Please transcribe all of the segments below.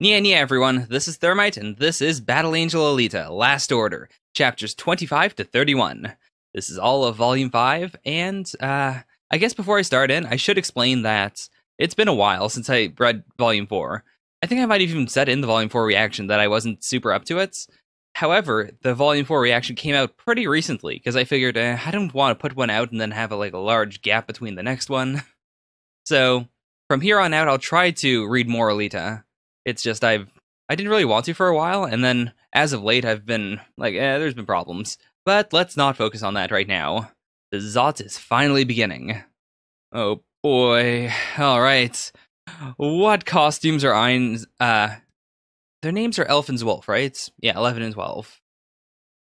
Nya everyone, this is Thermite, and this is Battle Angel Alita, Last Order, chapters 25 to 31. This is all of Volume 5, and, I guess before I start in, I should explain that it's been a while since I read Volume 4. I think I might have even said in the Volume 4 reaction that I wasn't super up to it. However, the Volume 4 reaction came out pretty recently, because I figured I don't want to put one out and then have a large gap between the next one. So, from here on out, I'll try to read more Alita. It's just I didn't really want to for a while, and then as of late I've been there's been problems. But let's not focus on that right now. The Zot is finally beginning. Oh boy. Alright. What costumes are Ein's their names are Elf and Wolf, right? Yeah, 11 and 12.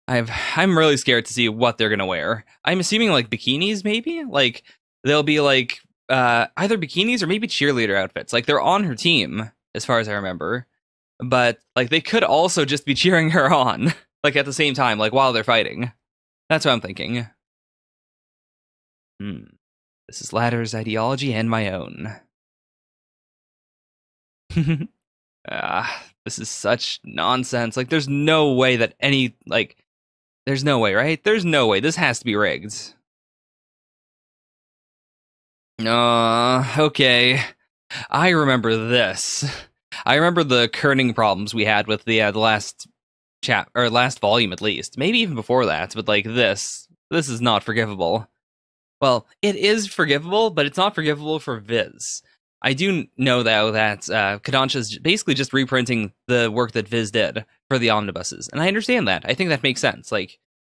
I'm really scared to see what they're gonna wear. I'm assuming bikinis, maybe? They'll be either bikinis or maybe cheerleader outfits. They're on her team, as far as I remember. But, they could also just be cheering her on, at the same time, while they're fighting. That's what I'm thinking. This is Ladder's ideology and my own. This is such nonsense. There's no way that there's no way, right? There's no way. This has to be rigged. Okay. I remember this. I remember the kerning problems we had with the last last volume at least. Maybe even before that, but this is not forgivable. Well, it is forgivable, but it's not forgivable for Viz. I do know though that Kodansha's basically just reprinting the work that Viz did for the omnibuses, and I understand that. I think that makes sense.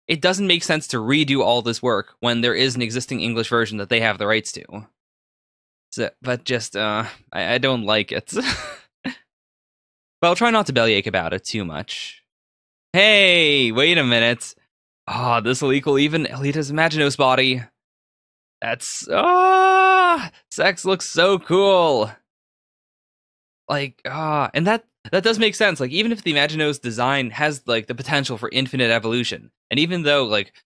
It doesn't make sense to redo all this work when there is an existing English version that they have the rights to. So, but just, I don't like it. But I'll try not to bellyache about it too much. Hey, wait a minute. Oh, this will equal even Alita's Imaginos body. That's, sex looks so cool. And that does make sense. Even if the Imaginos design has, the potential for infinite evolution, and even though,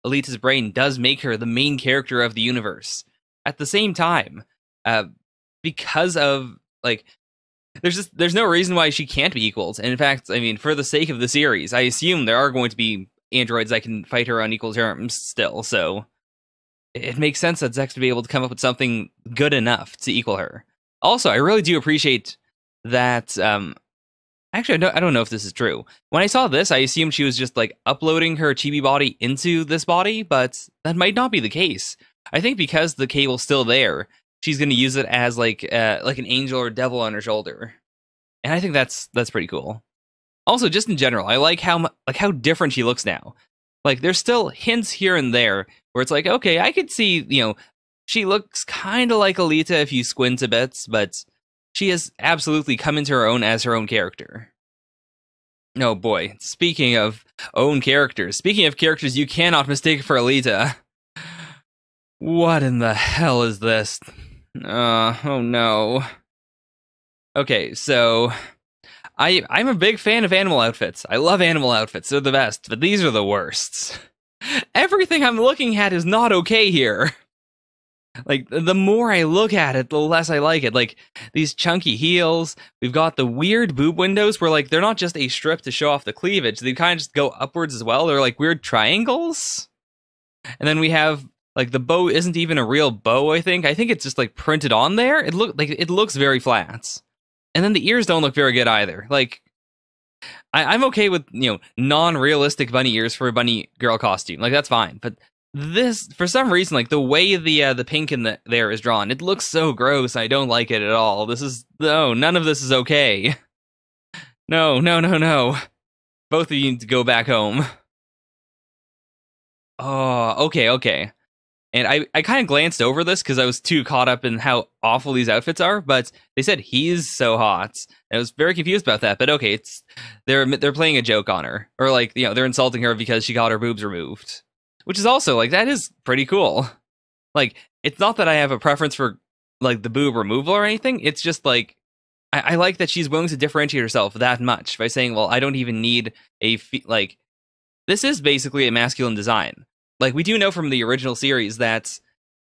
Alita's brain does make her the main character of the universe, at the same time, because of, there's no reason why she can't be equaled. And in fact, I mean, for the sake of the series, I assume there are going to be androids that can fight her on equal terms still, so it makes sense that Zex would be able to come up with something good enough to equal her. Also, I really do appreciate that, actually, I don't know if this is true. When I saw this, I assumed she was just, uploading her chibi body into this body, but that might not be the case. I think because the cable's still there, she's going to use it as, an angel or devil on her shoulder. And I think that's pretty cool. Also, just in general, I like how different she looks now. There's still hints here and there where it's okay, I could see, she looks kind of like Alita if you squint a bit, but she has absolutely come into her own as her own character. Oh boy, speaking of own characters, speaking of characters you cannot mistake for Alita, what in the hell is this? Oh no. Okay, so I'm a big fan of animal outfits. I love animal outfits, they're the best, but these are the worst. Everything I'm looking at is not okay here. The more I look at it, the less I like it. These chunky heels, we've got the weird boob windows where, they're not just a strip to show off the cleavage, they kind of just go upwards as well. They're weird triangles. And then we have, the bow isn't even a real bow, I think. I think it's just, printed on there. It looks very flat. And then the ears don't look very good either. I'm okay with, non-realistic bunny ears for a bunny girl costume. That's fine. But this, for some reason, the way the pink in there is drawn, it looks so gross. I don't like it at all. None of this is okay. No. Both of you need to go back home. Oh, okay. And I kind of glanced over this because I was too caught up in how awful these outfits are, but they said he's so hot. I was very confused about that, but okay, they're playing a joke on her. Or they're insulting her because she got her boobs removed. Which is also, that is pretty cool. It's not that I have a preference for, the boob removal or anything, it's just, I like that she's willing to differentiate herself that much by saying, well, I don't even need this is basically a masculine design. We do know from the original series that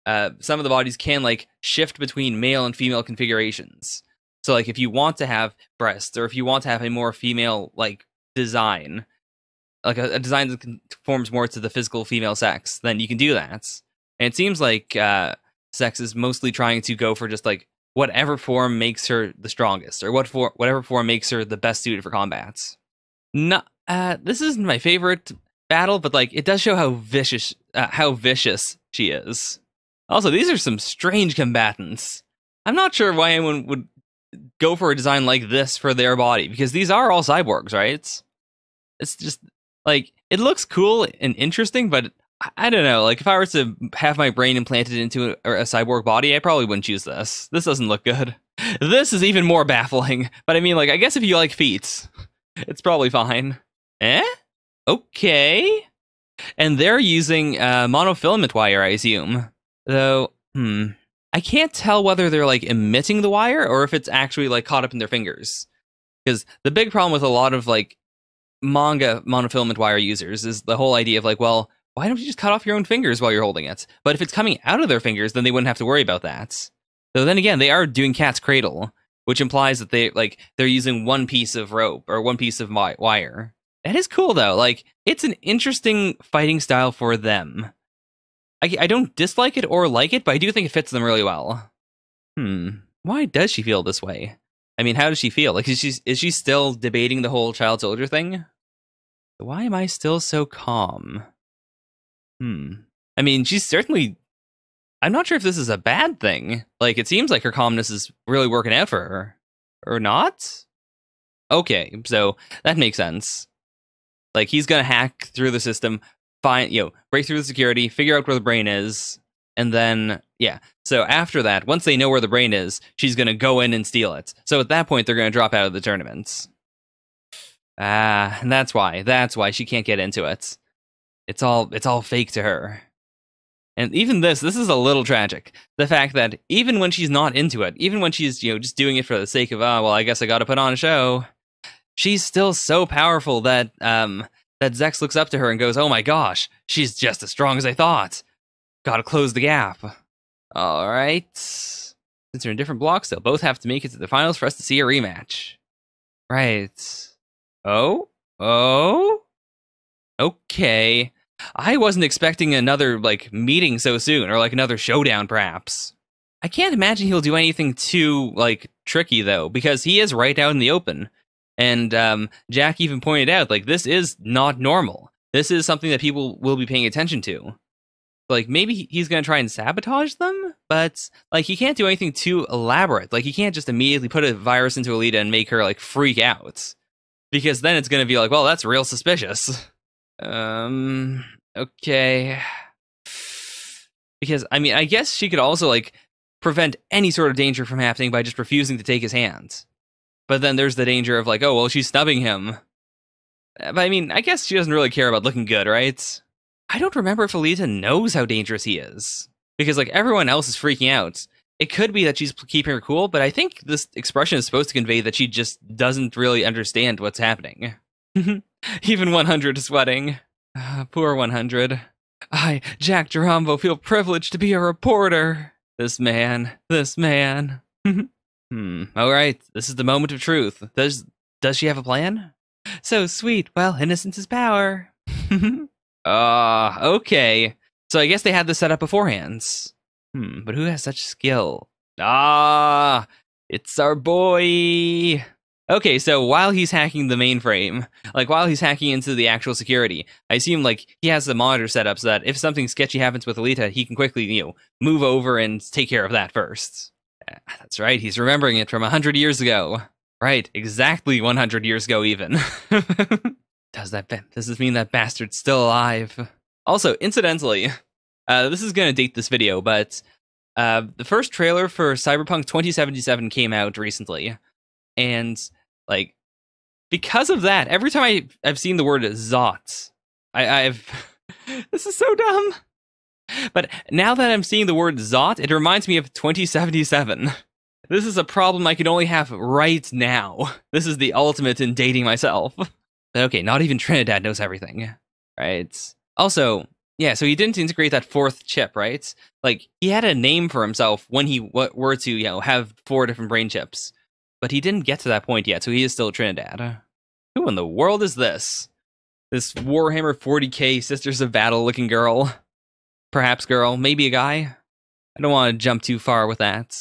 some of the bodies can, shift between male and female configurations. So like if you want to have breasts, or if you want to have a more female like design, like a design that conforms more to the physical female sex, then you can do that. And it seems like sex is mostly trying to go for just like whatever form makes her the strongest, or whatever form makes her the best suited for combats. No, this isn't my favorite battle, but like it does show how vicious she is. Also, these are some strange combatants. I'm not sure why anyone would go for a design like this for their body, because these are all cyborgs, right? It's just like it looks cool and interesting, but I don't know. Like if I were to have my brain implanted into a cyborg body, I probably wouldn't choose this. This doesn't look good. This is even more baffling. But I mean, like I guess if you like feet, it's probably fine. Okay. And they're using monofilament wire, I assume. Though, I can't tell whether they're like emitting the wire or if it's actually like caught up in their fingers. Because the big problem with a lot of like manga monofilament wire users is the whole idea of like, well, why don't you just cut off your own fingers while you're holding it? But if it's coming out of their fingers, then they wouldn't have to worry about that. Though then again, they are doing cat's cradle, which implies that they're using one piece of rope or one piece of wire. That is cool though. Like it's an interesting fighting style for them. I don't dislike it or like it, but I do think it fits them really well. Why does she feel this way? I mean, how does she feel? Like is she still debating the whole child soldier thing? Why am I still so calm? I mean, she's certainly... I'm not sure if this is a bad thing. Like, it seems like her calmness is really working out for her. Or not? Okay, so that makes sense. Like, he's gonna hack through the system, break through the security, figure out where the brain is, and then, yeah. So after that, once they know where the brain is, she's gonna go in and steal it. So at that point, they're gonna drop out of the tournament. And that's why she can't get into it. It's all fake to her. And even this is a little tragic. The fact that even when she's not into it, even when she's, just doing it for the sake of, well, I guess I gotta put on a show, she's still so powerful that Zex looks up to her and goes, oh my gosh, she's just as strong as I thought. Gotta close the gap. Alright. Since they're in different blocks, they'll both have to make it to the finals for us to see a rematch. Right. Oh? Okay. I wasn't expecting another, meeting so soon, or, another showdown, perhaps. I can't imagine he'll do anything too, tricky, though, because he is right out in the open. And, Jack even pointed out, this is not normal. This is something that people will be paying attention to. Maybe he's gonna try and sabotage them, but, he can't do anything too elaborate. He can't just immediately put a virus into Alita and make her, freak out. Because then it's gonna be well, that's real suspicious. Okay. Because, I mean, I guess she could also, prevent any sort of danger from happening by just refusing to take his hand. But then there's the danger of, oh, well, she's snubbing him. But, I mean, I guess she doesn't really care about looking good, right? I don't remember if Alita knows how dangerous he is. Because, everyone else is freaking out. It could be that she's keeping her cool, but I think this expression is supposed to convey that she just doesn't really understand what's happening. Even 100 is sweating. Poor 100. I, Jack Gerambo, feel privileged to be a reporter. This man. Alright, this is the moment of truth. Does she have a plan? So sweet, well, innocence is power. Okay. So I guess they had this set up beforehand. But who has such skill? It's our boy. Okay, so while he's hacking the mainframe, while he's hacking into the actual security, I assume, he has the monitor set up so that if something sketchy happens with Alita, he can quickly, move over and take care of that first. That's right, he's remembering it from 100 years ago. Right, exactly 100 years ago, even. Does this mean that bastard's still alive? Also, incidentally, this is gonna date this video, but the first trailer for Cyberpunk 2077 came out recently. And, because of that, every time I've seen the word Zot, I've... This is so dumb! But now that I'm seeing the word Zot, it reminds me of 2077. This is a problem I can only have right now. This is the ultimate in dating myself. Okay, not even Trinidad knows everything. Right? Also, yeah, so he didn't integrate that fourth chip, right? He had a name for himself when he were to, have 4 different brain chips. but he didn't get to that point yet, so he is still Trinidad. Who in the world is this? This Warhammer 40k Sisters of Battle looking girl? Perhaps girl, maybe a guy? I don't want to jump too far with that.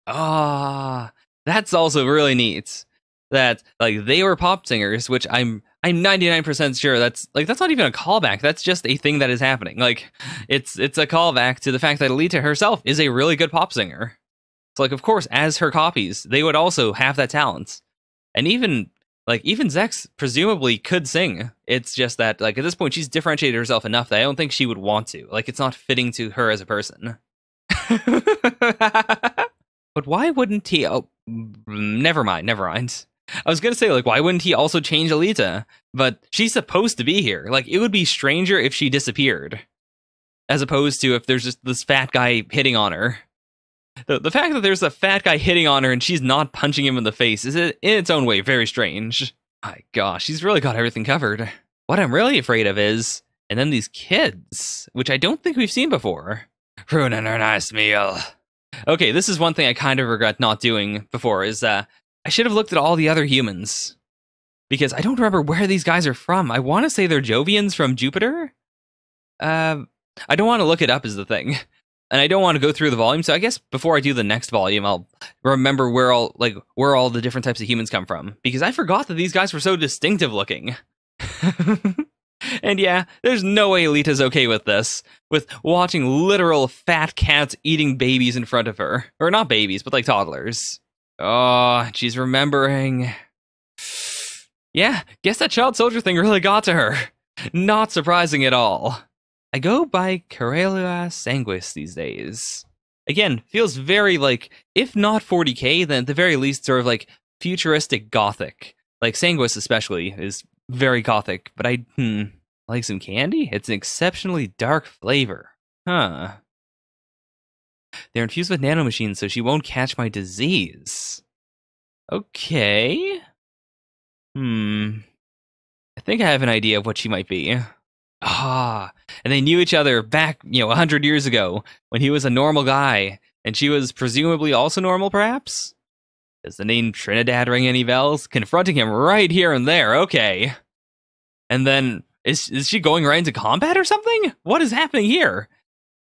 Ah, that's also really neat. That like they were pop singers, which I'm 99% sure that's not even a callback. That's just a thing that is happening. Like it's a callback to the fact that Alita herself is a really good pop singer. So like of course, as her copies, they would also have that talent. And even Zex presumably could sing. It's just that like at this point she's differentiated herself enough that I don't think she would want to. Like it's not fitting to her as a person. But why wouldn't he? Oh, never mind. I was gonna say, like, why wouldn't he also change Alita? But she's supposed to be here. Like, it would be stranger if she disappeared. As opposed to if there's just this fat guy hitting on her. The fact that there's a fat guy hitting on her and she's not punching him in the face is in its own way very strange. My gosh, she's really got everything covered. What I'm really afraid of is, and then these kids, which I don't think we've seen before. Ruining her nice meal. Okay, this is one thing I kind of regret not doing before, is I should have looked at all the other humans. Because I don't remember where these guys are from. I want to say they're Jovians from Jupiter? I don't want to look it up is the thing. And I don't want to go through the volume, so I guess before I do the next volume, I'll remember where all the different types of humans come from. Because I forgot that these guys were so distinctive looking. And yeah, there's no way Alita's okay with this. With watching literal fat cats eating babies in front of her. Or not babies, but like toddlers. Oh, she's remembering. Yeah, guess that child soldier thing really got to her. Not surprising at all. I go by Corellia Sanguis these days. Again, feels very like, if not 40k, then at the very least sort of like futuristic gothic. Like Sanguis especially is very gothic, but I like some candy? It's an exceptionally dark flavor. Huh. They're infused with nanomachines, so she won't catch my disease. Okay. I think I have an idea of what she might be. Ah, and they knew each other back, 100 years ago, when he was a normal guy, and she was presumably also normal, perhaps? Does the name Trinidad ring any bells? Confronting him right here and there, okay. And then, is she going right into combat or something? What is happening here?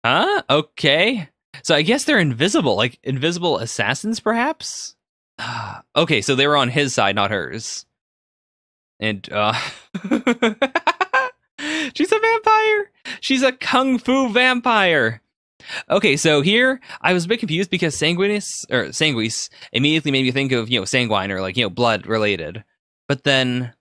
Huh? Okay. So I guess they're invisible, like invisible assassins, perhaps? Okay, so they were on his side, not hers. And, she's a vampire! She's a kung fu vampire! Okay, so here, I was a bit confused because Sanguis immediately made me think of, sanguine or like, blood related. But then,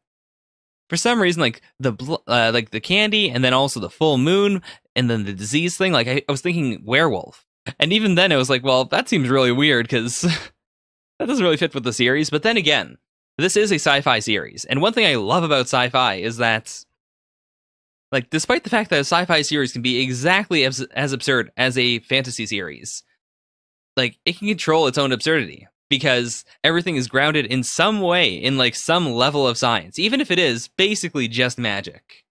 for some reason, like the candy and then also the full moon and then the disease thing, like I was thinking werewolf. And even then it was like, well, that seems really weird because that doesn't really fit with the series. But then again, this is a sci-fi series. And one thing I love about sci-fi is that, like, despite the fact that a sci-fi series can be exactly as absurd as a fantasy series, like, it can control its own absurdity. Because everything is grounded in some way, in like some level of science, even if it is basically just magic.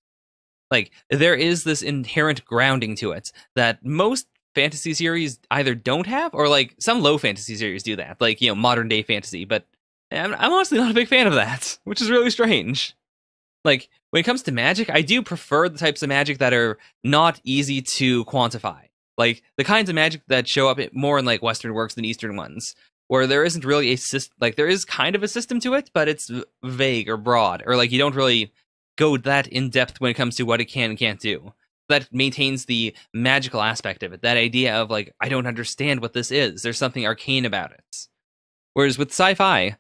Like, there is this inherent grounding to it that most fantasy series either don't have, or like some low fantasy series do that, like, modern day fantasy. But I'm honestly not a big fan of that, which is really strange. Like, when it comes to magic, I do prefer the types of magic that are not easy to quantify. Like, the kinds of magic that show up more in like Western works than Eastern ones. Where there isn't really a system, like there is kind of a system to it, but it's vague or broad, or like you don't really go that in depth when it comes to what it can and can't do. That maintains the magical aspect of it. That idea of like, I don't understand what this is. There's something arcane about it. Whereas with sci-fi,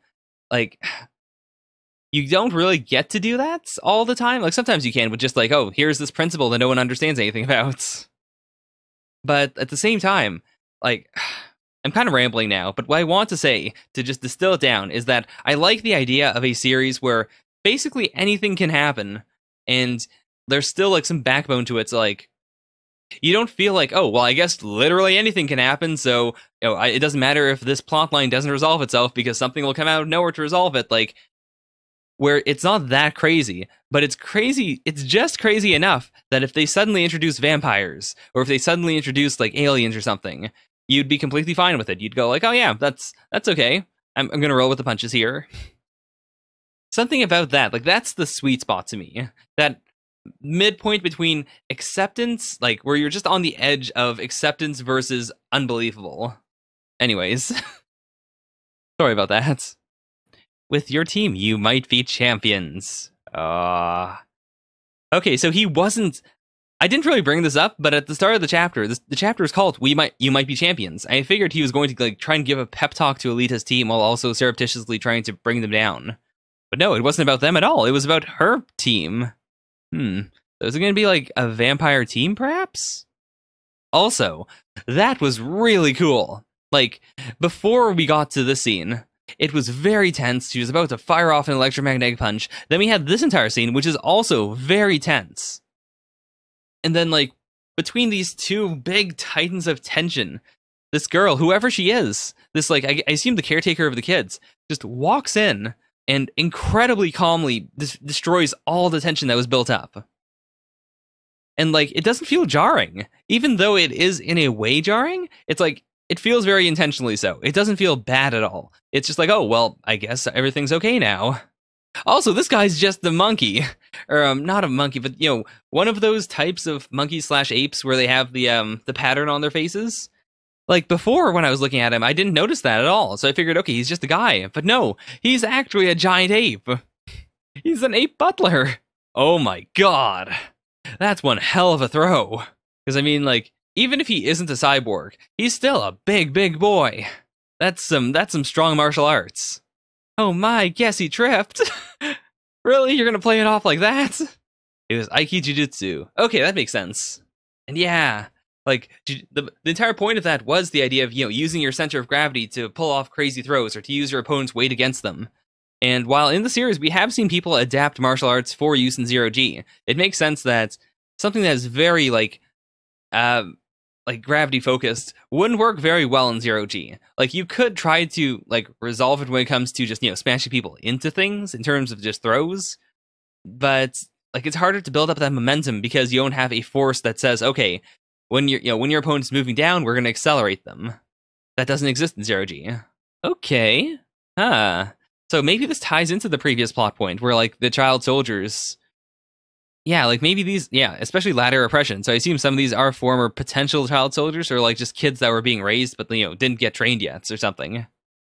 like, you don't really get to do that all the time. Like sometimes you can with just like, oh, here's this principle that no one understands anything about. But at the same time, like, I'm kind of rambling now, but what I want to say, to just distill it down, is that I like the idea of a series where basically anything can happen, and there's still like some backbone to it. So like, you don't feel like, oh, well, I guess literally anything can happen, so it doesn't matter if this plot line doesn't resolve itself because something will come out of nowhere to resolve it. Like, where it's not that crazy, but it's crazy. It's just crazy enough that if they suddenly introduce vampires, or if they suddenly introduce like aliens or something, you'd be completely fine with it. You'd go like, oh yeah, that's okay. I'm gonna roll with the punches here. Something about that, like that's the sweet spot to me. That midpoint between acceptance, like where you're just on the edge of acceptance versus unbelievable. Anyways, sorry about that. With your team, you might be champions. Okay, so he wasn't. I didn't really bring this up, but at the start of the chapter, the chapter is called "You Might Be Champions." I figured he was going to like try and give a pep talk to Alita's team while also surreptitiously trying to bring them down. But no, it wasn't about them at all. It was about her team. So is it going to be like a vampire team, perhaps? Also, that was really cool. Like, before we got to this scene, it was very tense. She was about to fire off an electromagnetic punch. Then we had this entire scene, which is also very tense. And then, like, between these two big titans of tension, this girl, whoever she is, this, like, I assume the caretaker of the kids, just walks in and incredibly calmly destroys all the tension that was built up. And, like, it doesn't feel jarring. Even though it is in a way jarring, it's like, it feels very intentionally so. It doesn't feel bad at all. It's just like, oh, well, I guess everything's okay now. Also, this guy's just the monkey. Or, not a monkey, but, you know, one of those types of monkeys/apes where they have the pattern on their faces. Like, before, when I was looking at him, I didn't notice that at all. So I figured, okay, he's just a guy. But no, he's actually a giant ape. He's an ape butler. Oh my god. That's one hell of a throw. Because, I mean, like, even if he isn't a cyborg, he's still a big, big boy. That's some strong martial arts. Oh my, guess he tripped. Really? You're gonna play it off like that? It was Aiki Jujutsu. Okay, that makes sense. And yeah, like, the entire point of that was the idea of, you know, using your center of gravity to pull off crazy throws or to use your opponent's weight against them. And while in the series, we have seen people adapt martial arts for use in Zero G, it makes sense that something that is very, like gravity focused wouldn't work very well in Zero G. Like, you could try to, like, resolve it when it comes to just, you know, smashing people into things in terms of just throws, but, like, it's harder to build up that momentum because you don't have a force that says, okay, when your opponent's moving down, we're going to accelerate them. That doesn't exist in Zero G. Okay. So maybe this ties into the previous plot point where, like, the child soldiers... Yeah, like, maybe these... Yeah, especially ladder oppression. So I assume some of these are former potential child soldiers or, like, just kids that were being raised but, you know, didn't get trained yet or something.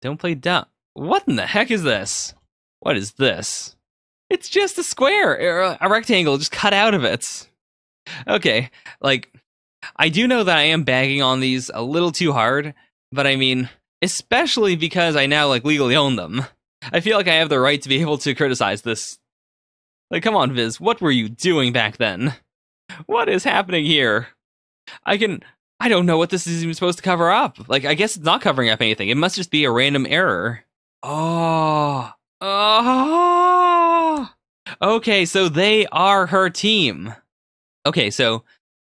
Don't play dumb. What in the heck is this? What is this? It's just a square, a rectangle just cut out of it. Okay, like, I do know that I am bagging on these a little too hard, but I mean, especially because I now, like, legally own them. I feel like I have the right to be able to criticize this. Like, come on, Viz, what were you doing back then? What is happening here? I don't know what this is even supposed to cover up. Like, I guess it's not covering up anything. It must just be a random error. Oh. Okay, so they are her team. Okay, so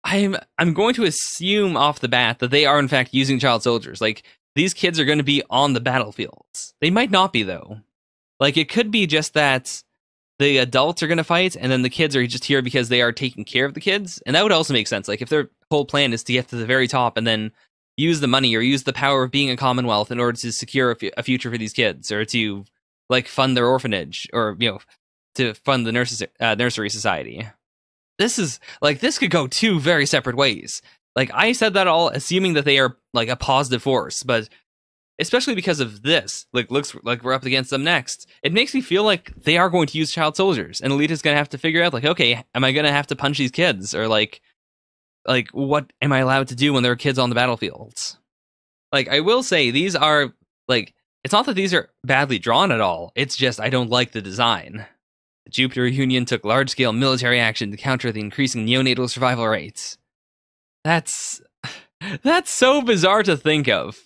I'm going to assume off the bat that they are in fact using child soldiers. Like, these kids are going to be on the battlefields. They might not be, though. Like, it could be just that the adults are going to fight, and then the kids are just here because they are taking care of the kids. And that would also make sense. Like, if their whole plan is to get to the very top and then use the money or use the power of being a commonwealth in order to secure a future for these kids, or to, like, fund their orphanage, or, you know, to fund the nursery society. This could go two very separate ways. Like, I said that all assuming that they are, like, a positive force, but especially because of this, like, looks like we're up against them next, it makes me feel like they are going to use child soldiers, and Alita's gonna have to figure out, like, okay, am I gonna have to punch these kids, or like what am I allowed to do when there are kids on the battlefields? Like, I will say, these are, like, it's not that these are badly drawn at all, it's just I don't like the design. The Jupiter Union took large-scale military action to counter the increasing neonatal survival rates. That's so bizarre to think of.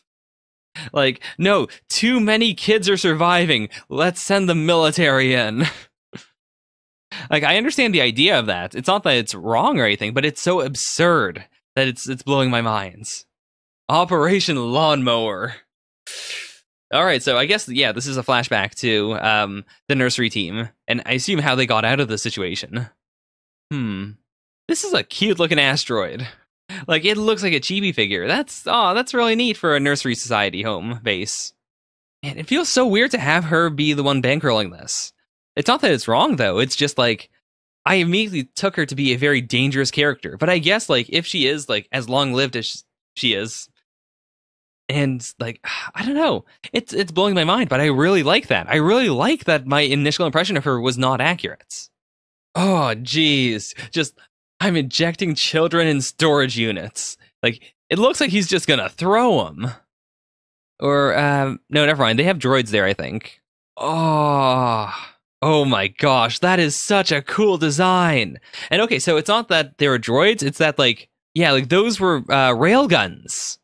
Like, no, too many kids are surviving. Let's send the military in. Like, I understand the idea of that. It's not that it's wrong or anything, but it's so absurd that it's blowing my mind. Operation Lawnmower. All right, so I guess, yeah, this is a flashback to the nursery team, and I assume how they got out of the situation. This is a cute-looking asteroid. Like, it looks like a chibi figure. That's really neat for a nursery society home base. And it feels so weird to have her be the one bankrolling this. It's not that it's wrong, though. It's just like, I immediately took her to be a very dangerous character. But I guess, like, if she is, like, as long-lived as she is, and, like, I don't know. It's blowing my mind, but I really like that. I really like that my initial impression of her was not accurate. Oh, geez. Just, I'm injecting children in storage units. Like, it looks like he's just gonna throw them. Or, no, never mind. They have droids there, I think. Oh my gosh, that is such a cool design. And okay, so it's not that they were droids, it's that, like, yeah, like, those were railguns.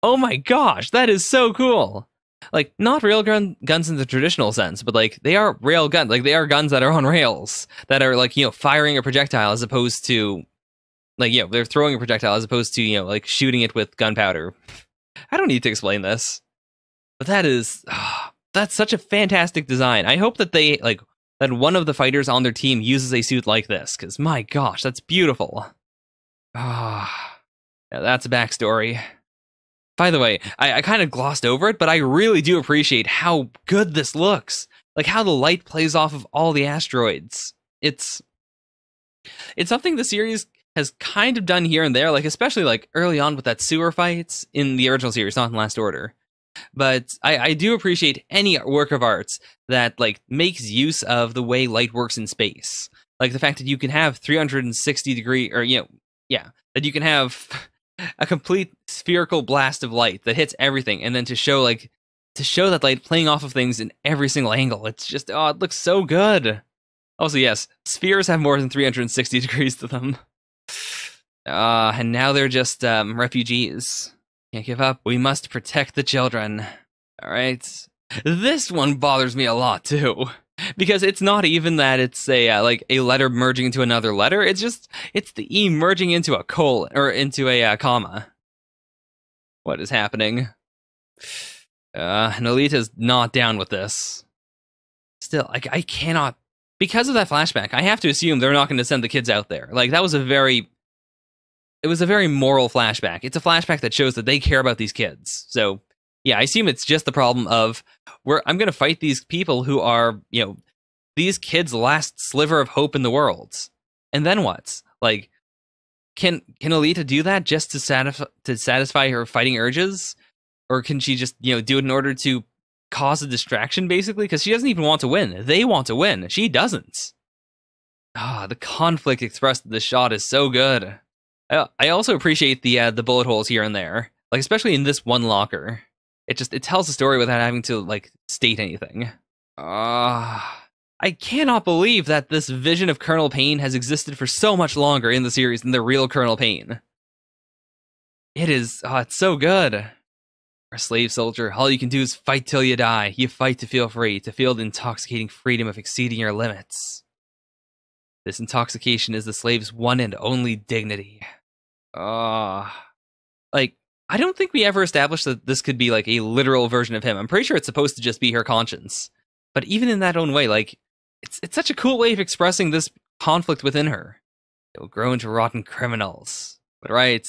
Oh my gosh, that is so cool. Like, not guns in the traditional sense, but, like, they are rail guns. Like, they are guns that are on rails, that are, like, firing a projectile as opposed to, like, they're throwing a projectile as opposed to, like, shooting it with gunpowder. I don't need to explain this. But that's such a fantastic design. I hope that they, like, that one of the fighters on their team uses a suit like this, because my gosh, that's beautiful. Yeah, that's a backstory. By the way, I kind of glossed over it, but I really do appreciate how good this looks. Like, how the light plays off of all the asteroids. It's something the series has kind of done here and there, like, especially, like, early on with that sewer fight in the original series, not in Last Order. But I do appreciate any work of arts that, like, makes use of the way light works in space. Like, the fact that you can have 360 degree, or, that you can have a complete spherical blast of light that hits everything, and then to show that light playing off of things in every single angle. It's just, it looks so good. Also, yes, spheres have more than 360 degrees to them. And now they're just refugees. Can't give up. We must protect the children. All right. This one bothers me a lot too, because it's not even that it's a letter merging into another letter. It's the E merging into a colon or into a comma. What is happening? And Alita's not down with this. Still, I cannot, because of that flashback. I have to assume they're not going to send the kids out there. Like, that was it was a very moral flashback. It's a flashback that shows that they care about these kids. So, yeah, I assume it's just the problem of, I'm going to fight these people who are, these kids' last sliver of hope in the world. And then what? Like, can Alita do that just to satisfy her fighting urges? Or can she just, do it in order to cause a distraction, basically? Because she doesn't even want to win. They want to win. She doesn't. The conflict expressed in this shot is so good. I also appreciate the bullet holes here and there, like, especially in this one locker. It tells a story without having to, like, state anything. I cannot believe that this vision of Colonel Payne has existed for so much longer in the series than the real Colonel Payne. It is, it's so good. Our slave soldier, all you can do is fight till you die. You fight to feel free, to feel the intoxicating freedom of exceeding your limits. This intoxication is the slave's one and only dignity. Like, I don't think we ever established that this could be, like, a literal version of him. I'm pretty sure it's supposed to just be her conscience. But even in that own way, like, it's such a cool way of expressing this conflict within her. They'll grow into rotten criminals. But right,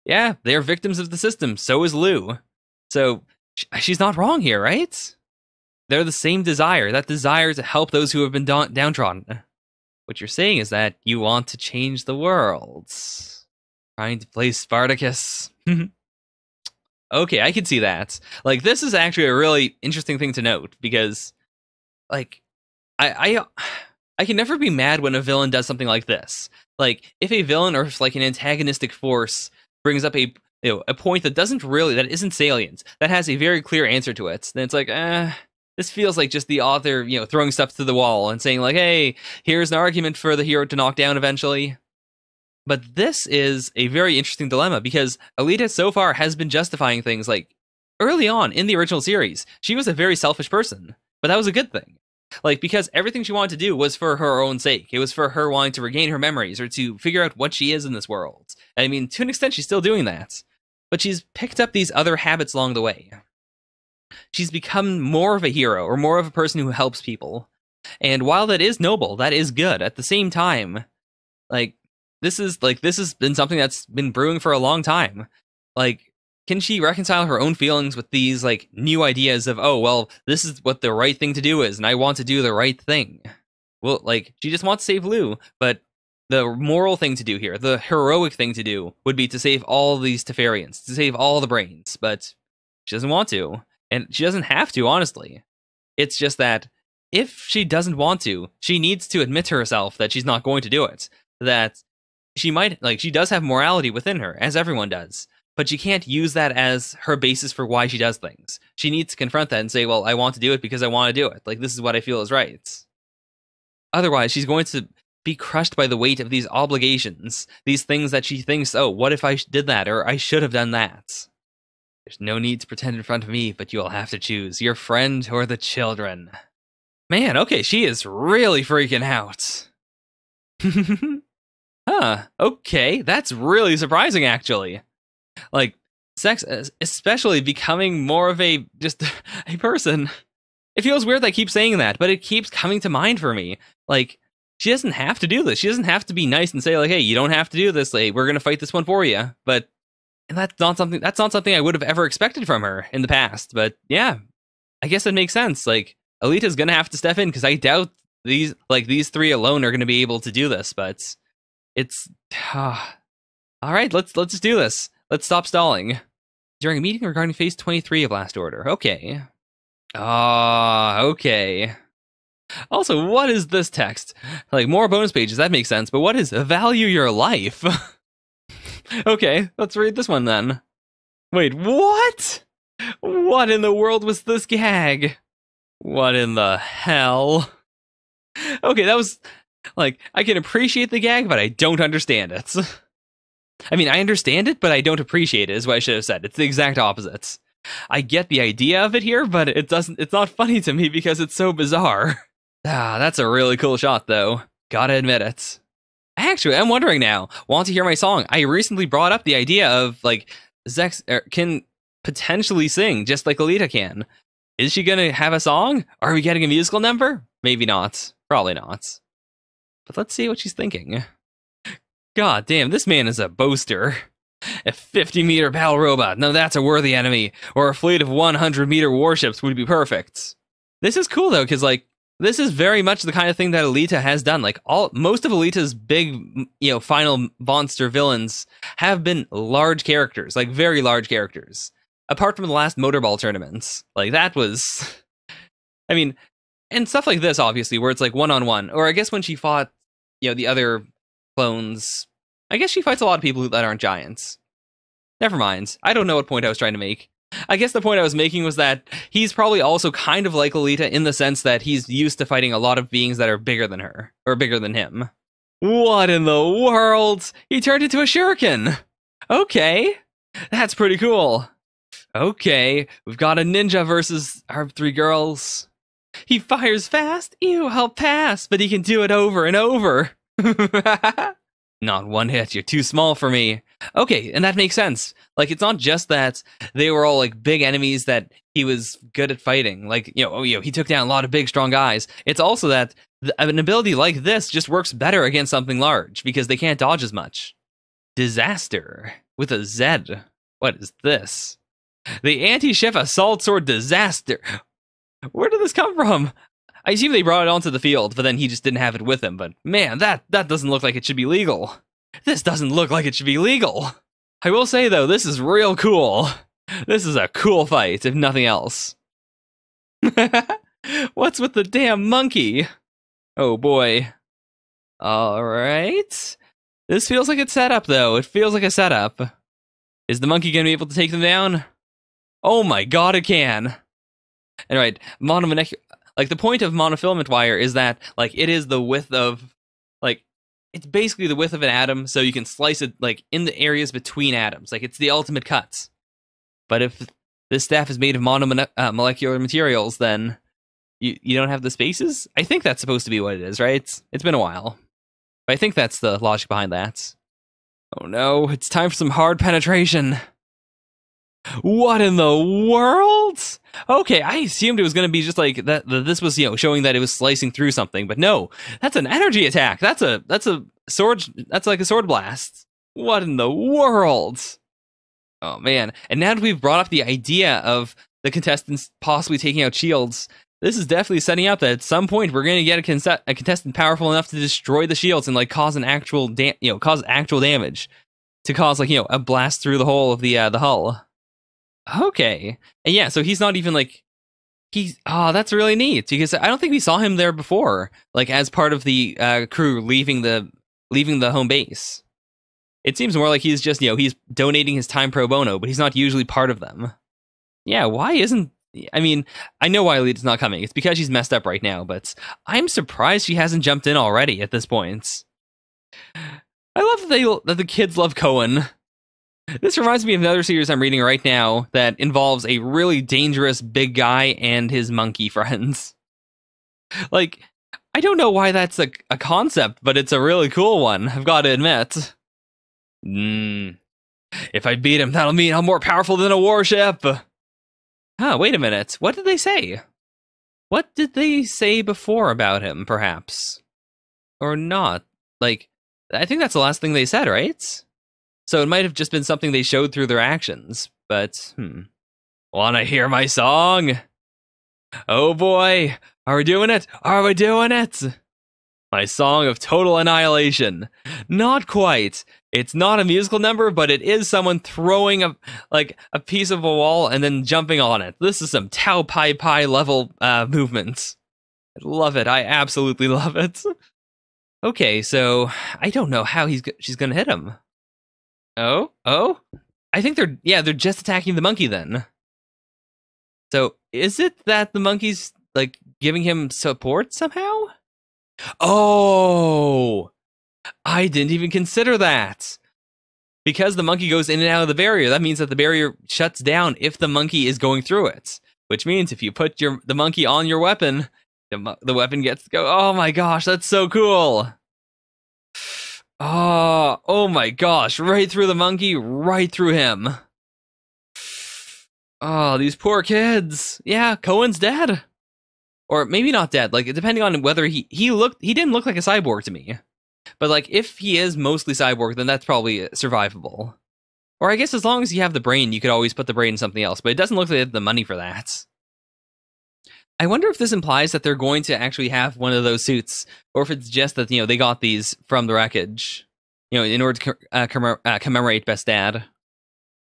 yeah, they're victims of the system. So is Lou. So she's not wrong here, right? They're the same desire, that desire to help those who have been downtrodden. What you're saying is that you want to change the world. Trying to play Spartacus. Okay, I can see that. Like, this is actually a really interesting thing to note, because, like, I can never be mad when a villain does something like this. Like, if a villain or if, like, an antagonistic force brings up a point that isn't salient, that has a very clear answer to it, then it's like, this feels like just the author, throwing stuff to the wall and saying, like, hey, here's an argument for the hero to knock down eventually. But this is a very interesting dilemma, because Alita so far has been justifying things. Like, early on in the original series, she was a very selfish person, but that was a good thing. Like, because everything she wanted to do was for her own sake. It was for her wanting to regain her memories or to figure out what she is in this world. I mean, to an extent, she's still doing that. But she's picked up these other habits along the way. She's become more of a hero, or more of a person who helps people. And while that is noble, that is good, at the same time, like, this has been something that's been brewing for a long time. Like, can she reconcile her own feelings with these like new ideas of, oh well, this is what the right thing to do is, and I want to do the right thing? Well, like, she just wants to save Lou, but the moral thing to do here, the heroic thing to do, would be to save all these Teferians, to save all the brains, but she doesn't want to, and she doesn't have to, honestly. It's just that if she doesn't want to, she needs to admit to herself that she's not going to do it, that she might, like, she does have morality within her, as everyone does, but she can't use that as her basis for why she does things. She needs to confront that and say, well, I want to do it because I want to do it. Like, this is what I feel is right. Otherwise, she's going to be crushed by the weight of these obligations, these things that she thinks, oh, what if I did that, or I should have done that? There's no need to pretend in front of me, but you'll have to choose your friend or the children. Man, okay, she is really freaking out. Huh, okay, that's really surprising, actually. Like, sex, especially becoming more of just a person. It feels weird that I keep saying that, but it keeps coming to mind for me. Like, she doesn't have to do this. She doesn't have to be nice and say, like, hey, you don't have to do this. Like, we're going to fight this one for you. But that's not something I would have ever expected from her in the past. But yeah, I guess it makes sense. Like, Alita's going to have to step in, because I doubt these three alone are going to be able to do this. But it's all right. Let's just do this. Let's stop stalling. During a meeting regarding Phase 23 of Last Order. Okay. Okay. Also, what is this text? Like, more bonus pages, that makes sense, but what is value your life? Okay, let's read this one then. Wait, what? What in the world was this gag? What in the hell? Okay, that was, like, I can appreciate the gag, but I don't understand it. I mean, I understand it, but I don't appreciate it, is what I should have said. It's the exact opposite. I get the idea of it here, but it's not funny to me because it's so bizarre. That's a really cool shot, though. Gotta admit it. Actually, I'm wondering now, want to hear my song? I recently brought up the idea of, like, Zex can potentially sing, just like Alita can. Is she gonna have a song? Are we getting a musical number? Maybe not. Probably not. But let's see what she's thinking. God damn, this man is a boaster. A 50-meter battle robot, now that's a worthy enemy. Or a fleet of 100-meter warships would be perfect. This is cool, though, because, like, this is very much the kind of thing that Alita has done. Like, most of Alita's big, final monster villains have been large characters, like, very large characters. Apart from the last Motorball tournaments. Like, that was... I mean, and stuff like this, obviously, where it's, like, one-on-one. Or I guess when she fought, the other clones... I guess she fights a lot of people that aren't giants. Never mind. I don't know what point I was trying to make. I guess the point I was making was that he's probably also kind of like Alita in the sense that he's used to fighting a lot of beings that are bigger than her, or bigger than him. What in the world? He turned into a shuriken! Okay, that's pretty cool. Okay, we've got a ninja versus our three girls. He fires fast, ew, I'll pass, but he can do it over and over. Not one hit, you're too small for me. Okay, and that makes sense. Like, it's not just that they were all, like, big enemies that he was good at fighting. Like, he took down a lot of big, strong guys. It's also that an ability like this just works better against something large, because they can't dodge as much. Disaster. With a Z. What is this? The anti-ship assault sword disaster. Where did this come from? I assume they brought it onto the field, but then he just didn't have it with him. But man, that doesn't look like it should be legal. This doesn't look like it should be legal. I will say, though, this is real cool. This is a cool fight, if nothing else. What's with the damn monkey? Oh, boy. Alright. This feels like it's set up, though. It feels like a setup. Is the monkey going to be able to take them down? Oh my god, it can. Alright, like, the point of monofilament wire is that, like, it is the width of, like, it's basically the width of an atom, so you can slice it, like, in the areas between atoms. Like, it's the ultimate cuts. But if this staff is made of monomolecular materials, then you don't have the spaces? I think that's supposed to be what it is, right? It's been a while. But I think that's the logic behind that. Oh no, it's time for some hard penetration. What in the world? Okay, I assumed it was going to be just like that. This was, showing that it was slicing through something, but no, that's an energy attack. That's a That's like a sword blast. What in the world? Oh man! And now that we've brought up the idea of the contestants possibly taking out shields, this is definitely setting up that at some point we're going to get a contestant powerful enough to destroy the shields and like cause an actual cause actual damage, to cause like a blast through the hole of the hull. Okay, and yeah, so he's not even like that's really neat, because I don't think we saw him there before, like as part of the crew leaving the home base. It seems more like he's just he's donating his time pro bono, but he's not usually part of them. Yeah, why isn't... I mean, I know why Alita's not coming. It's because she's messed up right now, but I'm surprised she hasn't jumped in already at this point. I love that the kids love Cohen. This reminds me of another series I'm reading right now that involves a really dangerous big guy and his monkey friends. Like, I don't know why that's a concept, but it's a really cool one, I've got to admit. If I beat him, that'll mean I'm more powerful than a warship. Huh, wait a minute. What did they say? What did they say before about him, perhaps? Or not? Like, I think that's the last thing they said, right? So it might have just been something they showed through their actions, but, Wanna hear my song? Oh boy, are we doing it? Are we doing it? My song of total annihilation. Not quite. It's not a musical number, but it is someone throwing a piece of a wall and then jumping on it. This is some Tao Pai Pai level movement. I love it. I absolutely love it. Okay, so I don't know how she's gonna hit him. Oh? I think they're just attacking the monkey then. So is it that the monkey's like giving him support somehow? Oh, I didn't even consider that. Because the monkey goes in and out of the barrier, that means that the barrier shuts down if the monkey is going through it. Which means if you put the monkey on your weapon, the weapon gets to go. Oh my gosh, that's so cool. Oh my gosh, right through the monkey, right through him. Oh, these poor kids. Yeah, Cohen's dead. Or maybe not dead, like depending on whether he didn't look like a cyborg to me. But like if he is mostly cyborg, then that's probably survivable. Or I guess as long as you have the brain, you could always put the brain in something else, but it doesn't look like they have the money for that. I wonder if this implies that they're going to actually have one of those suits, or if it's just that, they got these from the wreckage, in order to commemorate Best Dad.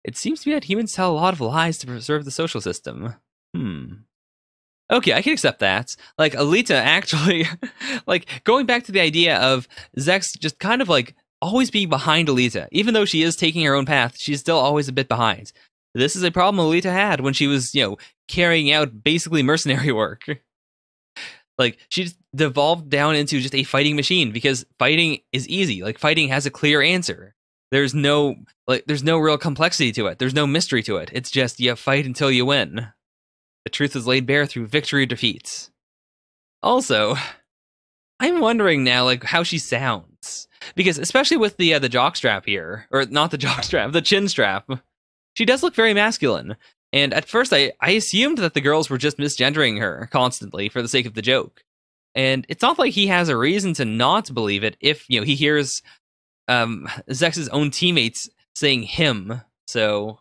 It seems to me that humans tell a lot of lies to preserve the social system. Okay, I can accept that. Like, Alita actually, like, going back to the idea of Zex just kind of, like, always being behind Alita. Even though she is taking her own path, she's still always a bit behind. This is a problem Alita had when she was, carrying out basically mercenary work. Like, she just devolved down into just a fighting machine, because fighting is easy. Like, fighting has a clear answer. There's no real complexity to it. There's no mystery to it. It's just, you fight until you win. The truth is laid bare through victory or defeat. Also, I'm wondering now, like, how she sounds. Because, especially with the jockstrap here, or not the jockstrap, the chin strap, she does look very masculine. And at first, I assumed that the girls were just misgendering her constantly for the sake of the joke. And it's not like he has a reason to not believe it if, he hears Zex's own teammates saying him. So,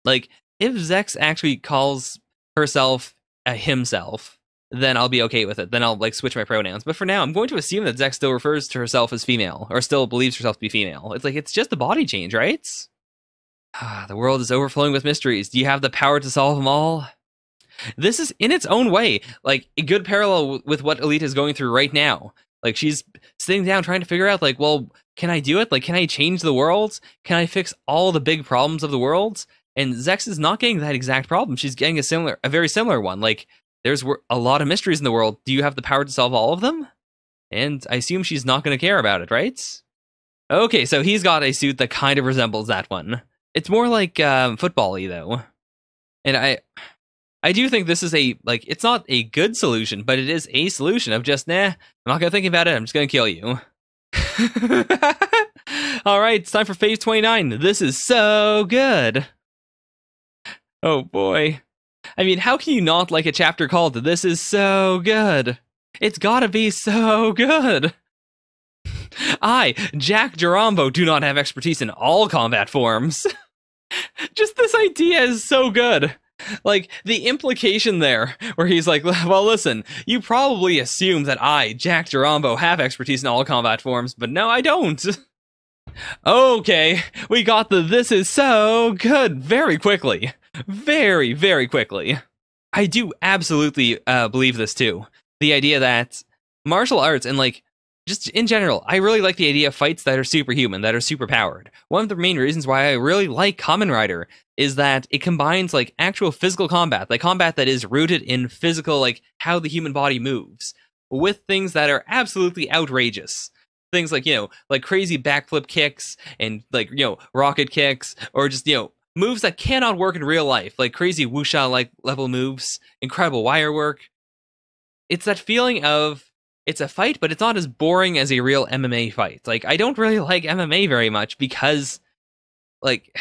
like, if Zex actually calls herself a himself, then I'll be okay with it. Then I'll, like, switch my pronouns. But for now, I'm going to assume that Zex still refers to herself as female, or still believes herself to be female. It's like, it's just a body change, right? The world is overflowing with mysteries. Do you have the power to solve them all? This is, in its own way, like, a good parallel with what Alita is going through right now. Like, she's sitting down trying to figure out, like, well, can I do it? Like, can I change the world? Can I fix all the big problems of the world? And Zex is not getting that exact problem. She's getting a very similar one. Like, there's a lot of mysteries in the world. Do you have the power to solve all of them? And I assume she's not going to care about it, right? Okay, so he's got a suit that kind of resembles that one. It's more like football-y, though. And I do think this is it's not a good solution, but it is a solution of just, I'm not going to think about it, I'm just going to kill you. Alright, it's time for Phase 29. This is so good. Oh boy. I mean, how can you not like a chapter called This Is So Good? It's gotta be so good. I, Jack Gerambo, do not have expertise in all combat forms. Just this idea is so good. Like, the implication there, where he's like, well, listen, you probably assume that I, Jack Gerambo, have expertise in all combat forms, but no, I don't. Okay, we got the this is so good very quickly. Very, very quickly. I do absolutely believe this, too. The idea that martial arts and, like, just in general, I really like the idea of fights that are superhuman, that are superpowered. One of the main reasons why I really like Kamen Rider is that it combines, like, actual physical combat, like combat that is rooted in physical, like, how the human body moves, with things that are absolutely outrageous. Things like, like crazy backflip kicks and, like, rocket kicks, or just, moves that cannot work in real life, like crazy wuxia-like level moves, incredible wire work. It's that feeling of, it's a fight, but it's not as boring as a real MMA fight. Like, I don't really like MMA very much because, like,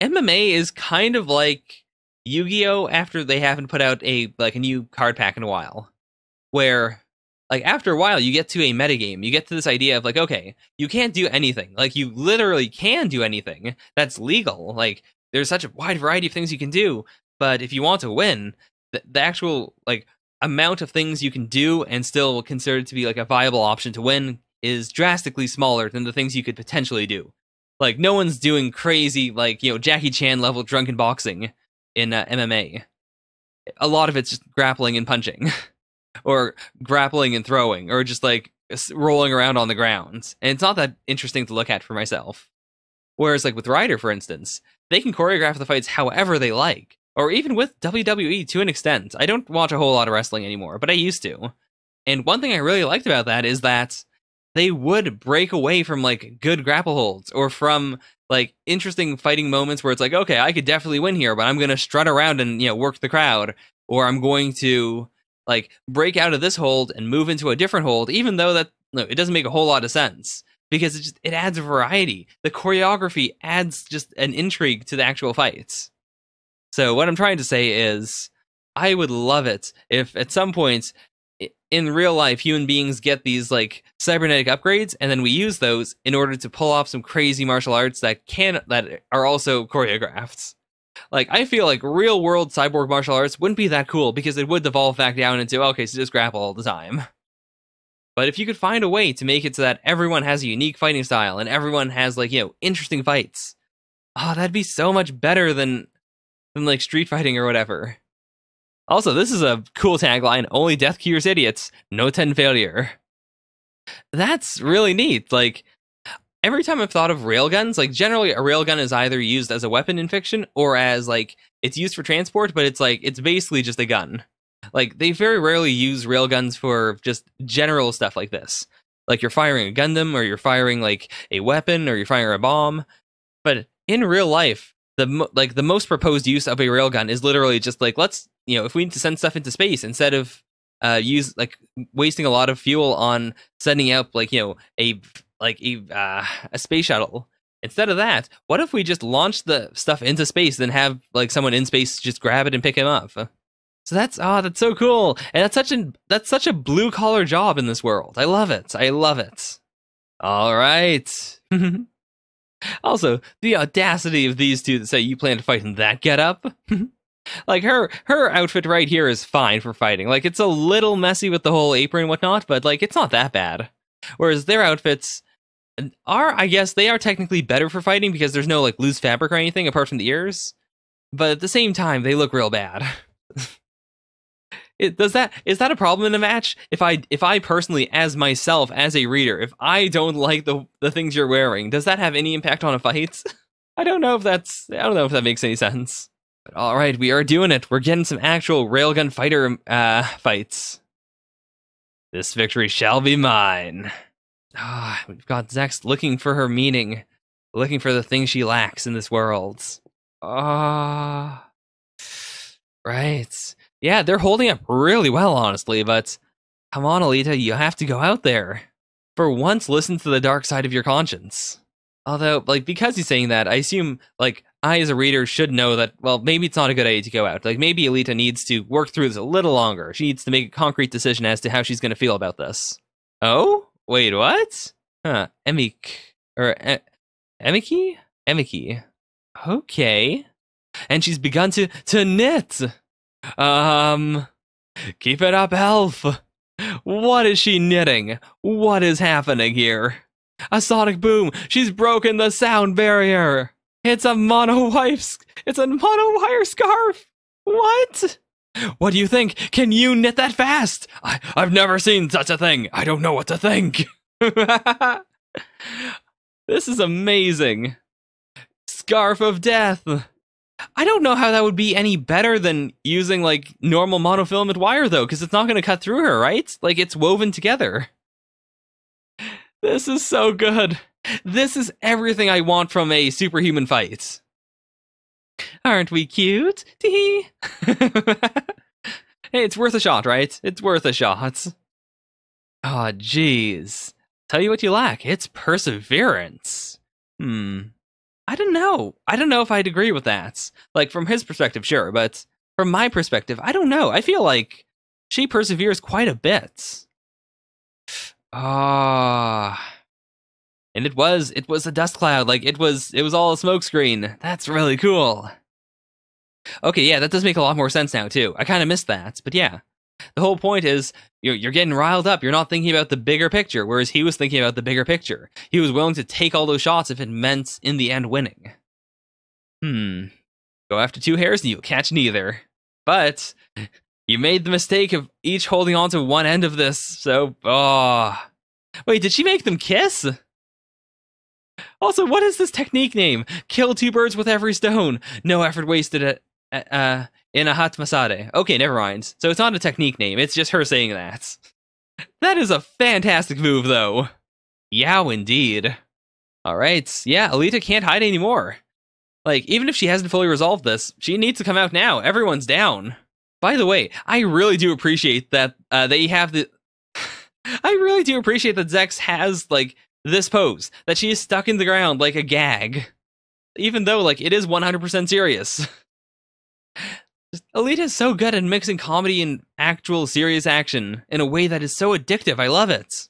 MMA is kind of like Yu-Gi-Oh! After they haven't put out a new card pack in a while. Where, like, after a while, you get to a metagame. You get to this idea of, like, okay, you can't do anything. Like, you literally can do anything that's legal. Like, there's such a wide variety of things you can do. But if you want to win, the actual, like, amount of things you can do and still consider it to be, like, a viable option to win is drastically smaller than the things you could potentially do. Like, no one's doing crazy, like, Jackie Chan level drunken boxing in MMA. A lot of it's just grappling and punching. Or grappling and throwing, or just, like, rolling around on the ground. And it's not that interesting to look at for myself. Whereas, like, with Ryder, for instance, they can choreograph the fights however they like. Or even with WWE to an extent. I don't watch a whole lot of wrestling anymore, but I used to. And one thing I really liked about that is that they would break away from, like, good grapple holds, or from, like, interesting fighting moments where it's like, okay, I could definitely win here, but I'm gonna strut around and, work the crowd. Or I'm going to, like, break out of this hold and move into a different hold, even though it doesn't make a whole lot of sense. Because it adds variety. The choreography adds just an intrigue to the actual fights. So what I'm trying to say is, I would love it if at some point in real life human beings get these, like, cybernetic upgrades, and then we use those in order to pull off some crazy martial arts that are also choreographed. Like, I feel like real world cyborg martial arts wouldn't be that cool because it would devolve back down into, okay, so just grapple all the time. But if you could find a way to make it so that everyone has a unique fighting style and everyone has, like, interesting fights, that'd be so much better than like street fighting or whatever. Also, this is a cool tagline: only death cures idiots, no 10 failure. That's really neat. Like, every time I've thought of railguns, like, generally a railgun is either used as a weapon in fiction or as, like, it's used for transport, but it's basically just a gun. Like, they very rarely use railguns for just general stuff like this. Like, you're firing a Gundam, or you're firing, like, a weapon, or you're firing a bomb. But in real life, the most proposed use of a railgun is literally just, like, let's, if we need to send stuff into space, instead of wasting a lot of fuel on sending out, like, a space shuttle. Instead of that, what if we just launch the stuff into space, then have, like, someone in space just grab it and pick him up? So that's so cool, and that's such a blue collar job in this world. I love it. All right. Also, the audacity of these two that say you plan to fight in that getup. Like, her outfit right here is fine for fighting. Like, it's a little messy with the whole apron and whatnot, but, like, it's not that bad. Whereas their outfits I guess they are technically better for fighting because there's no, like, loose fabric or anything apart from the ears. But at the same time, they look real bad. Is that a problem in a match? If I personally, as myself, as a reader, if I don't like the things you're wearing, does that have any impact on a fight? I don't know if that makes any sense. But all right, we are doing it. We're getting some actual railgun fighter fights. This victory shall be mine. We've got Zex looking for her meaning, looking for the thing she lacks in this world. Right. Yeah, they're holding up really well, honestly, but come on, Alita, you have to go out there. For once, listen to the dark side of your conscience. Although, like, because he's saying that, I assume, like, I as a reader should know that, well, maybe it's not a good idea to go out. Like, maybe Alita needs to work through this a little longer. She needs to make a concrete decision as to how she's going to feel about this. Oh? Wait, what? Huh. Emiki? Emiki. Okay. And she's begun to knit. Um, keep it up, elf. What is she knitting? What is happening here? A sonic boom. She's broken the sound barrier. It's a monowire scarf. What? What do you think? Can you knit that fast? I've never seen such a thing. I don't know what to think. This is amazing. Scarf of death. I don't know how that would be any better than using, like, normal monofilament wire, though, because it's not going to cut through her, right? Like, it's woven together. This is so good. This is everything I want from a superhuman fight. Aren't we cute? Tee. Hey, it's worth a shot, right? It's worth a shot. Oh, jeez. Tell you what you lack. It's perseverance. I don't know. I don't know if I'd agree with that. Like, from his perspective, sure, but from my perspective, I don't know. I feel like she perseveres quite a bit. Ah. And it was a dust cloud. Like, it was all a smoke screen. That's really cool. Okay, yeah, that does make a lot more sense now, too. I kind of missed that, but yeah. The whole point is, you're getting riled up. You're not thinking about the bigger picture, whereas he was thinking about the bigger picture. He was willing to take all those shots if it meant, in the end, winning. Go after two hares and you'll catch neither. But you made the mistake of each holding on to one end of this, so... Wait, did she make them kiss? Also, what is this technique name? Kill two birds with every stone. No effort wasted in a hot masade. Okay, never mind. So it's not a technique name, it's just her saying that. That is a fantastic move, though. Yow, indeed. Alright, yeah, Alita can't hide anymore. Like, even if she hasn't fully resolved this, she needs to come out now. Everyone's down. By the way, I really do appreciate that they have the... I really do appreciate that Zex has, like, this pose. That she is stuck in the ground like a gag. Even though, like, it is 100% serious. Alita is so good at mixing comedy and actual serious action in a way that is so addictive. I love it.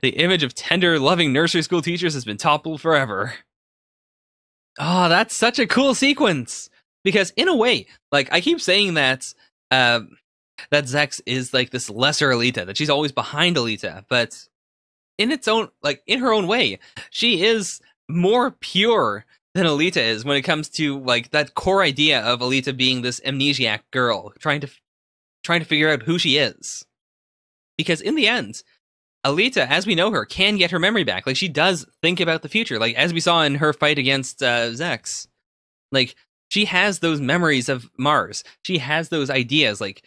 The image of tender, loving nursery school teachers has been toppled forever. Oh, that's such a cool sequence. Because in a way, like, I keep saying that that Zex is like this lesser Alita, that she's always behind Alita, but in its own, like, in her own way, she is more pure than Alita is when it comes to, like, that core idea of Alita being this amnesiac girl trying to figure out who she is. Because in the end, Alita, as we know her, can get her memory back. Like, she does think about the future, like, as we saw in her fight against Zex. Like, she has those memories of Mars. She has those ideas. Like,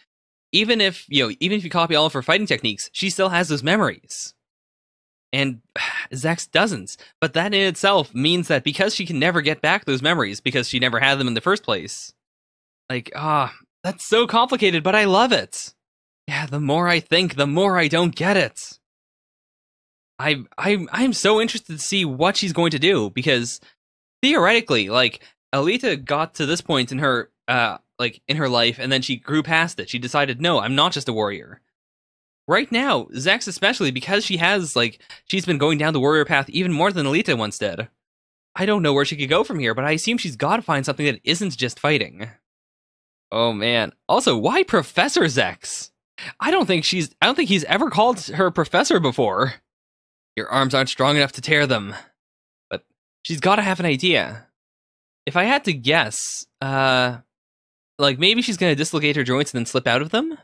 even if you copy all of her fighting techniques, she still has those memories. And Zex doesn't. But that in itself means that because she can never get back those memories, because she never had them in the first place, like, that's so complicated, but I love it. Yeah, the more I think, the more I don't get it. I'm so interested to see what she's going to do, because theoretically, like, Alita got to this point in her in her life, and then she grew past it. She decided, no, I'm not just a warrior. Right now, Zex especially, because she's been going down the warrior path even more than Alita once did. I don't know where she could go from here, but I assume she's got to find something that isn't just fighting. Oh man. Also, why Professor Zex? I don't think he's ever called her Professor before. Your arms aren't strong enough to tear them. But she's got to have an idea. If I had to guess, maybe she's going to dislocate her joints and then slip out of them?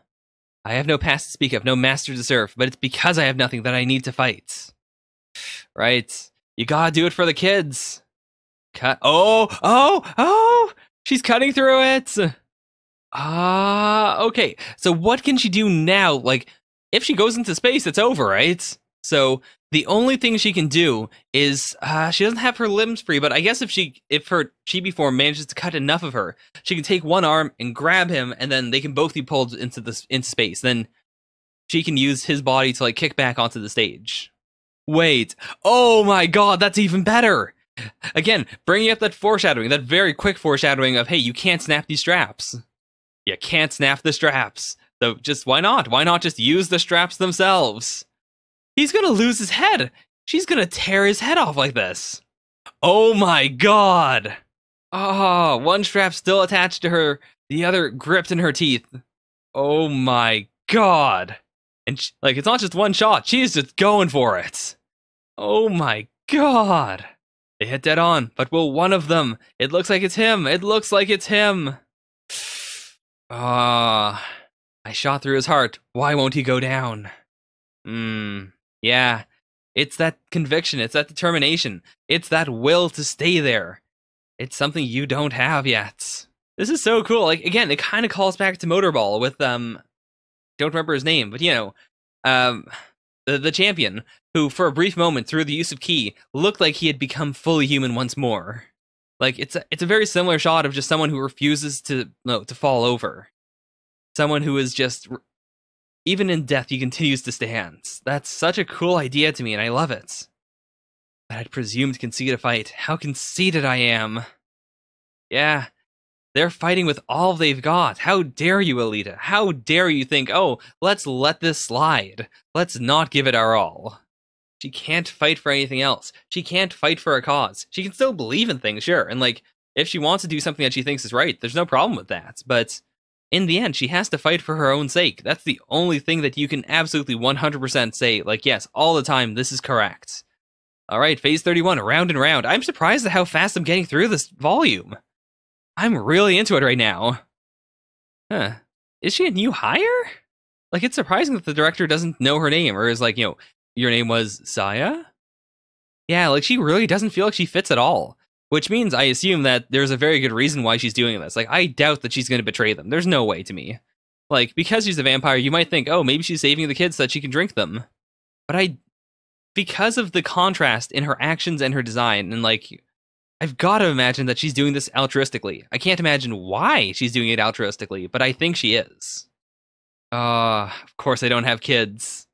I have no past to speak of, no master to serve, but it's because I have nothing that I need to fight. Right. You gotta do it for the kids. Cut. Oh! She's cutting through it! Okay. So what can she do now? Like, if she goes into space, it's over, right? So the only thing she can do is she doesn't have her limbs free, but I guess if her chibi form manages to cut enough of her, she can take one arm and grab him, and then they can both be pulled into space. Then she can use his body to, like, kick back onto the stage. Wait. Oh my god, that's even better! Again, bringing up that foreshadowing, that very quick foreshadowing of, hey, you can't snap these straps. You can't snap the straps. So just, why not? Why not just use the straps themselves? He's gonna lose his head. She's gonna tear his head off like this. Oh my god! Oh, one strap still attached to her, the other gripped in her teeth. Oh my god! And like, it's not just one shot, she's just going for it. Oh my god! They hit dead on, but will one of them? It looks like it's him. It looks like it's him. Ah, I shot through his heart. Why won't he go down? Yeah. It's that conviction. It's that determination. It's that will to stay there. It's something you don't have yet. This is so cool. Like, again, it kind of calls back to Motorball with, don't remember his name, but, you know, the champion, who for a brief moment, through the use of ki, looked like he had become fully human once more. Like, it's a very similar shot of just someone who refuses to fall over. Someone who is just, even in death, he continues to stand. That's such a cool idea to me, and I love it. But I'd presumed to concede a fight. How conceited I am. Yeah, they're fighting with all they've got. How dare you, Alita? How dare you think, oh, let's let this slide. Let's not give it our all. She can't fight for anything else. She can't fight for a cause. She can still believe in things, sure. And, like, if she wants to do something that she thinks is right, there's no problem with that. But in the end, she has to fight for her own sake. That's the only thing that you can absolutely 100% say, like, yes, all the time, this is correct. All right, phase 31, round and round. I'm surprised at how fast I'm getting through this volume. I'm really into it right now. Huh. Is she a new hire? Like, it's surprising that the director doesn't know her name, or is like, you know, your name was Saya? Yeah, like, she really doesn't feel like she fits at all. Which means I assume that there's a very good reason why she's doing this. Like, I doubt that she's going to betray them. There's no way to me. Like, because she's a vampire, you might think, oh, maybe she's saving the kids so that she can drink them. But because of the contrast in her actions and her design, and, like, I've got to imagine that she's doing this altruistically. I can't imagine why she's doing it altruistically, but I think she is. Of course I don't have kids.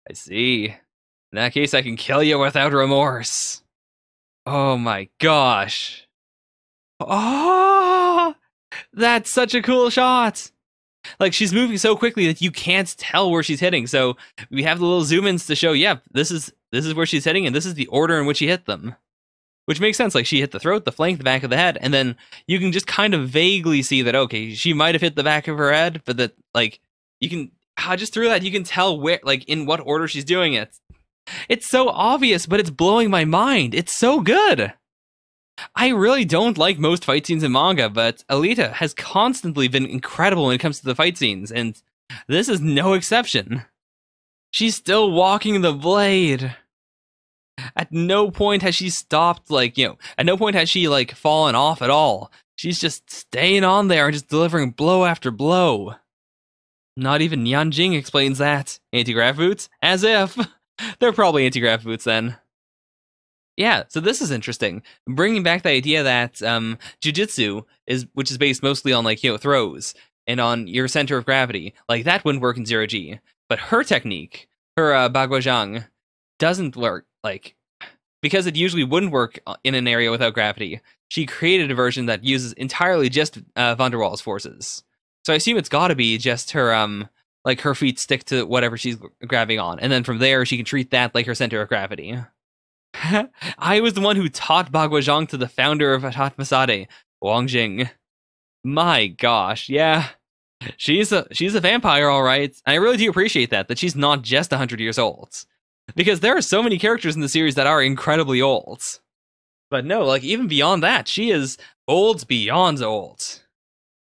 I see. In that case, I can kill you without remorse. Oh my gosh. Oh, that's such a cool shot. Like, she's moving so quickly that you can't tell where she's hitting. So we have the little zoom-ins to show, yep, this is where she's hitting, and this is the order in which she hit them. Which makes sense. Like, she hit the throat, the flank, the back of the head, and then you can just kind of vaguely see that, okay, she might have hit the back of her head, but that, like, you can, just through that, you can tell where, like, in what order she's doing it. It's so obvious, but it's blowing my mind. It's so good. I really don't like most fight scenes in manga, but Alita has constantly been incredible when it comes to the fight scenes, and this is no exception. She's still walking the blade. At no point has she stopped, like, you know, at no point has she, like, fallen off at all. She's just staying on there and just delivering blow after blow. Not even Yanjing explains that. Anti-grav boots? As if. They're probably anti-grav boots then. Yeah, so this is interesting. Bringing back the idea that jujitsu which is based mostly on, like, you know, throws and on your center of gravity, like, that wouldn't work in 0G. But her technique, her Bagwajang, doesn't work, like, because it usually wouldn't work in an area without gravity. She created a version that uses entirely just van der Waals forces. So I assume it's gotta be just her, like, her feet stick to whatever she's grabbing on, and then from there she can treat that like her center of gravity. I was the one who taught Bagwajang to the founder of Atat Masade, Wang Jing. My gosh, yeah. She's a vampire, all right. I really do appreciate that she's not just 100 years old. Because there are so many characters in the series that are incredibly old. But no, like, even beyond that, she is old beyond old.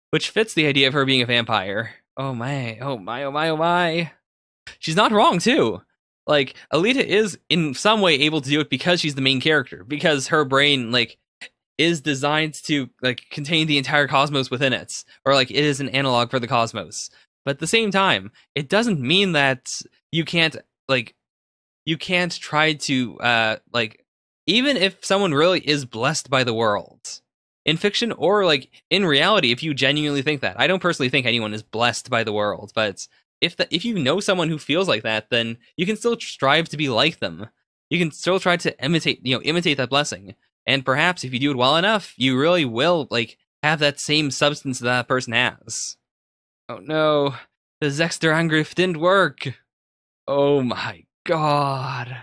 Which fits the idea of her being a vampire. Oh my, oh my, oh my, oh my. She's not wrong, too. Like, Alita is in some way able to do it because she's the main character. Because her brain, like, is designed to, like, contain the entire cosmos within it. Or, like, it is an analog for the cosmos. But at the same time, it doesn't mean that you can't, like, you can't try to, like, even if someone really is blessed by the world, in fiction or, like, in reality, if you genuinely think that. I don't personally think anyone is blessed by the world, but if you know someone who feels like that, then you can still strive to be like them. You can still try to imitate that blessing. And perhaps if you do it well enough, you really will, like, have that same substance that person has. Oh no, the Zexter Angriff didn't work. Oh my god.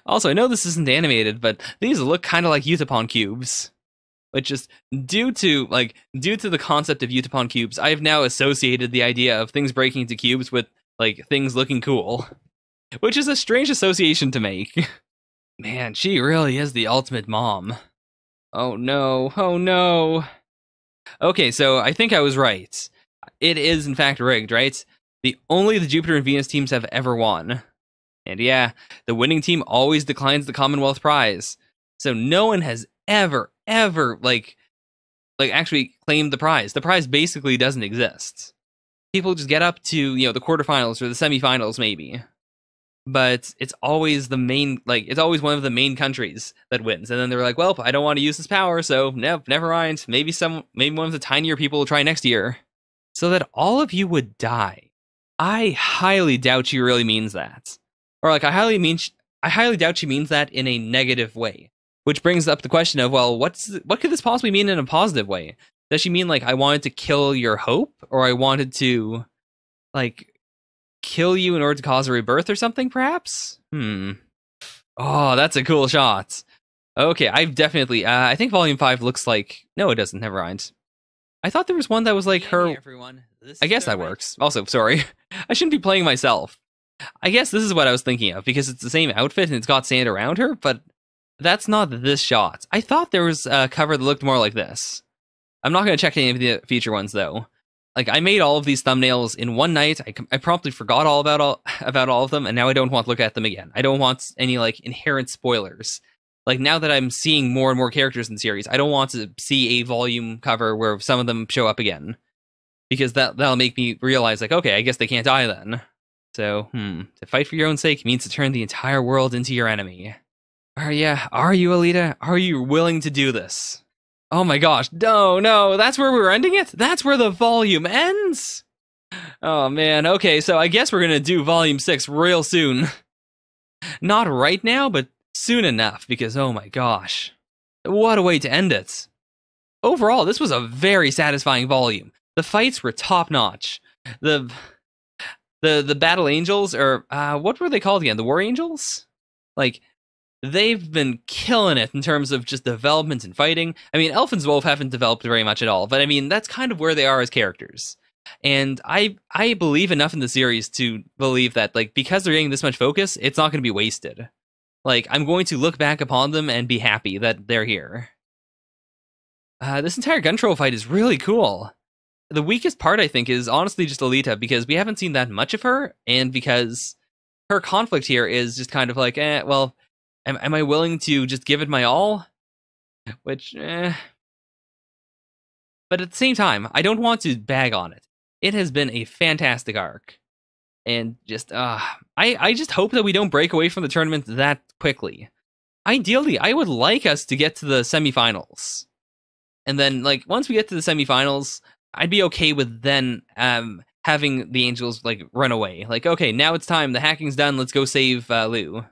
Also, I know this isn't animated, but these look kind of like Utapon cubes. Which is due to the concept of Utapon cubes, I have now associated the idea of things breaking into cubes with like things looking cool. Which is a strange association to make. Man, she really is the ultimate mom. Oh no, oh no. Okay, so I think I was right. It is in fact rigged, right? Only the Jupiter and Venus teams have ever won. And yeah, the winning team always declines the Commonwealth prize. So no one has ever like actually claimed the prize. The prize basically doesn't exist. People just get up to, the quarterfinals or the semifinals maybe. But it's always it's always one of the main countries that wins. And then they're like, well, I don't want to use this power, so nope, never mind. Maybe one of the tinier people will try next year. So that all of you would die. I highly doubt she really means that. Or I highly doubt she means that in a negative way. Which brings up the question of, well, what could this possibly mean in a positive way? Does she mean I wanted to kill your hope, or I wanted to kill you in order to cause a rebirth or something, perhaps? Oh, that's a cool shot. Okay, I've definitely I think Volume 5 looks like, no, it doesn't, never mind. I thought there was one that was like her. Hey, everyone. I guess that works. Also, sorry. I shouldn't be playing myself. I guess this is what I was thinking of, because it's the same outfit and it's got sand around her, but that's not this shot. I thought there was a cover that looked more like this. I'm not going to check any of the feature ones, though. I made all of these thumbnails in one night. I promptly forgot all about all of them, and now I don't want to look at them again. I don't want any, inherent spoilers. Now that I'm seeing more and more characters in the series, I don't want to see a volume cover where some of them show up again. Because that'll make me realize, okay, I guess they can't die then. So, to fight for your own sake means to turn the entire world into your enemy. Are you, Alita? Are you willing to do this? Oh my gosh, no, that's where we're ending it? That's where the volume ends? Oh man, okay, so I guess we're gonna do Volume 6 real soon. Not right now, but soon enough, because oh my gosh. What a way to end it. Overall, this was a very satisfying volume. The fights were top-notch. The Battle Angels, or what were they called again? The War Angels? They've been killing it in terms of just development and fighting. I mean, Elf and Zwolf haven't developed very much at all, but I mean, that's kind of where they are as characters. And I believe enough in the series to believe that, because they're getting this much focus, it's not going to be wasted. I'm going to look back upon them and be happy that they're here. This entire gun troll fight is really cool. The weakest part, I think, is honestly just Alita, because we haven't seen that much of her, and because her conflict here is just kind of well, am I willing to just give it my all? Which, But at the same time, I don't want to bag on it. It has been a fantastic arc. And just, I just hope that we don't break away from the tournament that quickly. Ideally, I would like us to get to the semifinals. And then, once we get to the semifinals, I'd be okay with then having the Angels, run away. Okay, now it's time. The hacking's done. Let's go save Lou.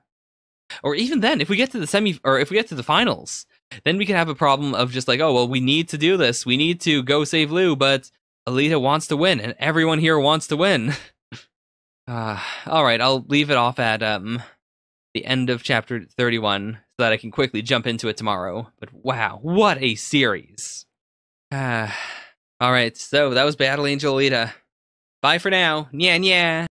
Or even then, if we get to the finals, then we could have a problem of just oh, well, we need to do this. We need to go save Lou, but Alita wants to win, and everyone here wants to win. Alright, I'll leave it off at the end of chapter 31 so that I can quickly jump into it tomorrow. But wow, what a series. Alright, so that was Battle Angel Alita. Bye for now. Nya nya.